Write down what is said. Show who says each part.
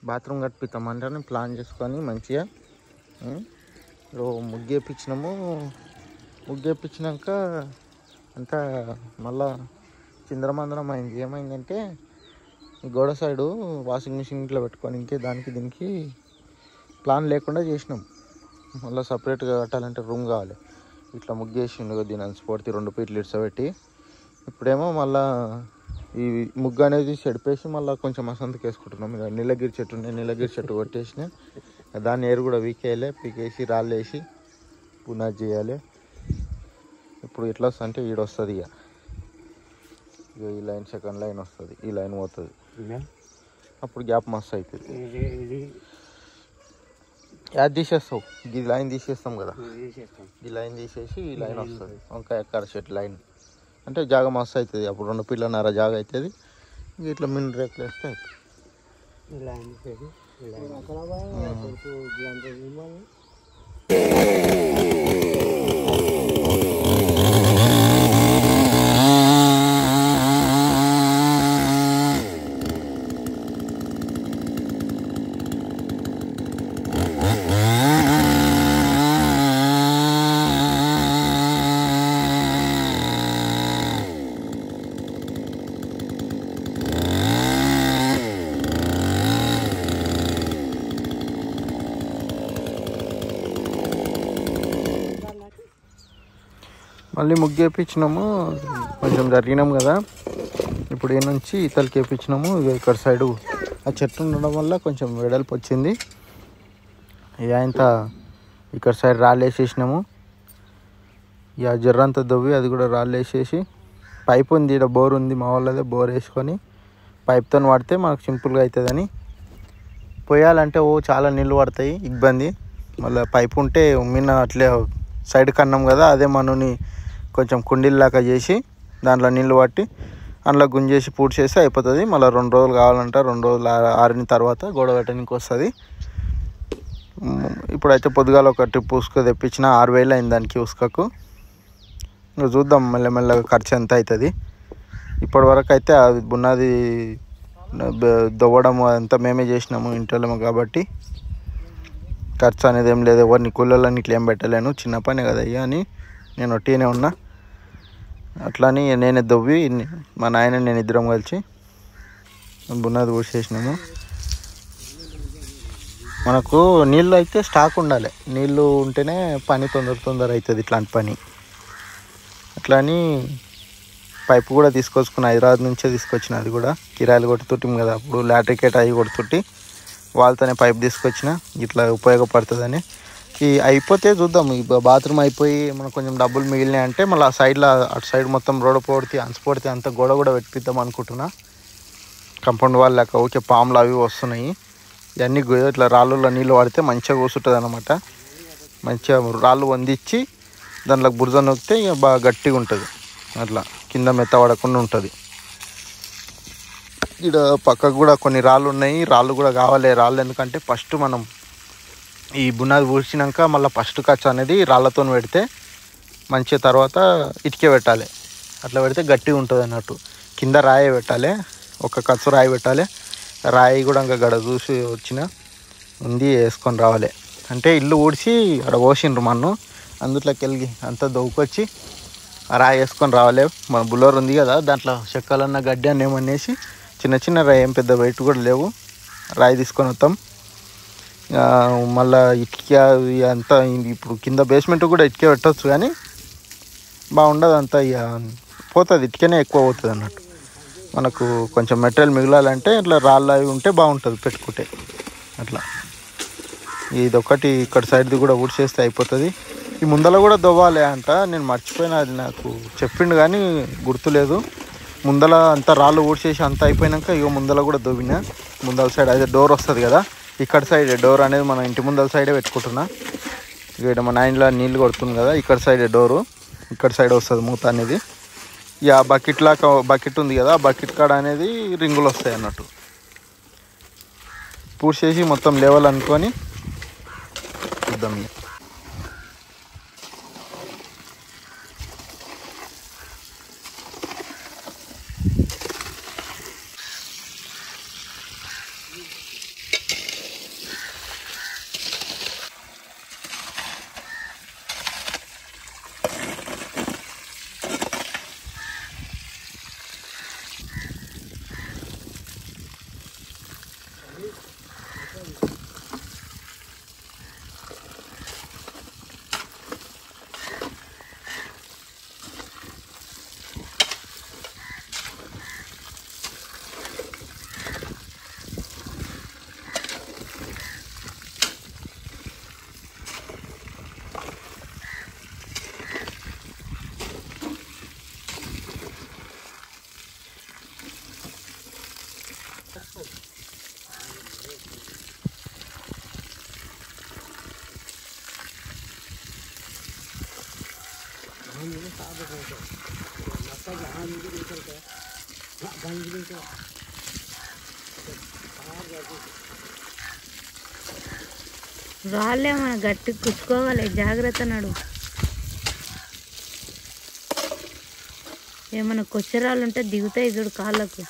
Speaker 1: Bathroom కట్టిస్తామంటే plan చేసుకొని మంచిగా ముగ్గేపించినాము. ముగ్గేపించినాక అంతా మళ్ళా చిందరమందరం అయింది. ఏమైందంటే గోడ సైడు వాషింగ్ మిషన్ ఇంట్లో పెట్టుకోనికి దానికి దీనికి ప్లాన్ లేకుండా చేసినాం. మళ్ళీ సపరేట్గా కట్టాలంటే రూమ్ కావాలి. ఇట్లా ముగ్గేసిండు దీని స్పోర్తి 2 ఫీట్లు ఇడ్సబెట్టి. ఇప్పుడేమో మళ్ళీ ఈ ముగ్గు అనేది చెడిపేసి మళ్ళీ కొంచెం మసంతకి వేసుకుంటున్నాం. ఇక నీలగిరి చెట్టు ఉండే నీలగిరి చెట్టు కొట్టేసిన దాన్ని ఏరు కూడా వీకేయాలి. పీకేసి రాళ్ళు వేసి పునాది చేయాలి. ఇప్పుడు ఎట్లా వస్తుంది అంటే ఈడొస్తుంది. ఇక ఈ లైన్ సెకండ్ లైన్ వస్తుంది, ఈ లైన్ పోతుంది. అప్పుడు గ్యాప్ మస్తు అవుతుంది. యాడ్ తీసేస్తావు, ఈ లైన్ తీసేస్తాం కదా, ఈ లైన్ తీసేసి ఈ లైన్ వస్తుంది. వంకాయ ఎక్కడ చెట్టు లైన్ అంటే జాగ మస్తు అవుతుంది. అప్పుడు 2 ఫీట్లన్నర జాగ అవుతుంది. ఇట్లా మిన్ రేకులు వేస్తే మళ్ళీ ముగ్గు వేయించినాము. కొంచెం జరిగినాము కదా. ఇప్పుడు ఈ నుంచి ఇతలకి వేయించినాము. ఇక్కడ సైడు ఆ చెట్టు ఉండడం వల్ల కొంచెం వెడల్పు వచ్చింది. ఇంత ఇక్కడ సైడ్ రాళ్ళు వేసేసినాము. ఇక జర్రంతా దవ్వి అది కూడా రాళ్ళు వేసేసి పైప్ ఉంది, ఇక్కడ బోర్ ఉంది మా వాళ్ళదే. బోర్ వేసుకొని పైప్తో వాడితే మనకు సింపుల్గా అవుతుందని. పోయాలంటే చాలా నీళ్ళు పడతాయి, ఇబ్బంది. మళ్ళీ పైప్ ఉంటే మిన్న అట్లే సైడ్ కన్నాం కదా, అదే మనని కొంచెం కుండీల్లాగా చేసి దాంట్లో నీళ్ళు పట్టి అందులో గుంజేసి పూడ్చి చేస్తే అయిపోతుంది. మళ్ళీ 2 రోజులు కావాలంట. 2 రోజులు ఆరిన తర్వాత గోడ పెట్టడానికి వస్తుంది. ఇప్పుడైతే పొద్దుగాల ఒక ట్రిప్ ఉసుక తెప్పించిన 6,000 అయింది దానికి ఉసుకకు. ఇంకా చూద్దాం మెల్లమెల్లగా ఖర్చు ఎంత అవుతుంది. ఇప్పటి వరకు అయితే అది బున్నది దవ్వడం అదంతా మేమే చేసినాము ఇంట్లో కాబట్టి ఖర్చు అనేది ఏం లేదు. ఎవరిని కూలీలని ఇట్లా ఏం పెట్టలేను, చిన్న పనే కదా అయ్యా అని నేను ఒట్టిగానే ఉన్నా. అట్లని నేనే దవ్వి మా నాయన నేను ఇద్దరం కలిసి బున్నది పోసేసినాము. మనకు నీళ్ళు అయితే స్టాక్ ఉండాలి. నీళ్ళు ఉంటేనే పని తొందర అవుతుంది ఇట్లాంటి పని. అట్లని పైపు కూడా తీసుకొచ్చుకున్న, హైదరాబాద్ నుంచే తీసుకొచ్చిన. అది కూడా కిరాయిలు కొట్టుతుంటాం కదా, అప్పుడు లాట్రికేట్ అవి కొడుతుంటే వాళ్ళతోనే పైప్ తీసుకొచ్చిన. ఇట్లా ఉపయోగపడుతుందని. ఈ అయిపోతే చూద్దాం. ఈ బాత్రూమ్ అయిపోయి మనకు కొంచెం డబ్బులు మిగిలినాయి అంటే మళ్ళీ ఆ సైడ్లో అటు సైడ్ మొత్తం రోడ్డు పోడితే అంచు అంతా గోడ కూడా పెట్టిద్దాం అనుకుంటున్నా. కంపౌండ్ వాళ్ళు లేక ఓకే పాములు అవి వస్తున్నాయి. ఇవన్నీ ఇట్లా రాళ్ళల్లో నీళ్ళు పడితే మంచిగా కూర్చుంటుంది అన్నమాట. మంచిగా రాళ్ళు వందిచ్చి దాంట్లో బురద నొక్కితే ఇక బాగా గట్టిగా ఉంటుంది. అట్లా కింద మెత్త పడకుండా ఉంటుంది. ఇక్కడ పక్కకు కూడా కొన్ని రాళ్ళు ఉన్నాయి. రాళ్ళు కూడా కావాలి. రాళ్ళు ఎందుకంటే ఫస్ట్ మనం ఈ బునాది పూడ్చినాక మళ్ళీ ఫస్ట్ ఖర్చు అనేది రాళ్ళతో పెడితే మంచిగా, తర్వాత ఇటుకే పెట్టాలి. అట్లా పెడితే గట్టిగా ఉంటుంది అన్నట్టు. కింద రాయి పెట్టాలి, ఒక ఖర్చు రాయి పెట్టాలి. రాయి కూడా ఇంకా గడ చూసి వచ్చిన ఉంది వేసుకొని రావాలి. అంటే ఇల్లు ఊడ్చి అక్కడ పోసిండ్రు మన్ను, అందులోకి వెళ్ళి అంతా దవ్వుకొచ్చి ఆ రాయి వేసుకొని రావాలి. మన బుల్లర్ ఉంది కదా, దాంట్లో చెక్కలన్న గడ్డి అన్న ఏమనేసి చిన్న రాయి, ఏం పెద్ద వెయిట్ కూడా లేవు, రాయి తీసుకొని వస్తాం. మళ్ళీ ఇటుక అంతా ఇప్పుడు కింద బేస్మెంట్ కూడా ఇటుకే పెట్టవచ్చు, కానీ బాగుండదు అంతా. ఇక పోతుంది, ఇటుకనే ఎక్కువ పోతుంది అన్నట్టు. మనకు కొంచెం మెటీరియల్ మిగలాలంటే ఇట్లా రాళ్ళు అవి ఉంటే బాగుంటుంది పెట్టుకుంటే. అట్లా ఇదొకటి ఇక్కడ సైడ్ది కూడా ఊడ్చేస్తే అయిపోతుంది. ఈ ముందల కూడా దవ్వాలి అంట, నేను మర్చిపోయినా. అది నాకు చెప్పిండు కానీ గుర్తులేదు. ముందల అంతా రాళ్ళు ఊడ్చేసి అంతా అయిపోయినాక ఇక ముందల కూడా దవ్వినా. ముందల సైడ్ అదే డోర్ వస్తుంది కదా, ఇక్కడ సైడ్ డోర్ అనేది మన ఇంటి ముందల సైడే పెట్టుకుంటున్నా. ఇక్కడ మా నాయనలో నీళ్ళు కొడుతుంది కదా, ఇక్కడ సైడే డోరు, ఇక్కడ సైడ్ వస్తుంది మూత అనేది. ఇక బకెట్ ఉంది కదా, ఆ బకెట్ కాడ అనేది రింగులు వస్తాయి అన్నట్టు. పూర్తి చేసి మొత్తం లెవెల్ అనుకొని చూద్దాం.
Speaker 2: రాళ్ళే మన గట్టి కుచ్చుకోవాలి, జాగ్రత్త నడు. ఏమన్నా కొచ్చరాళ్ళు ఉంటే దిగుతాయి చూడు కాళ్ళకు.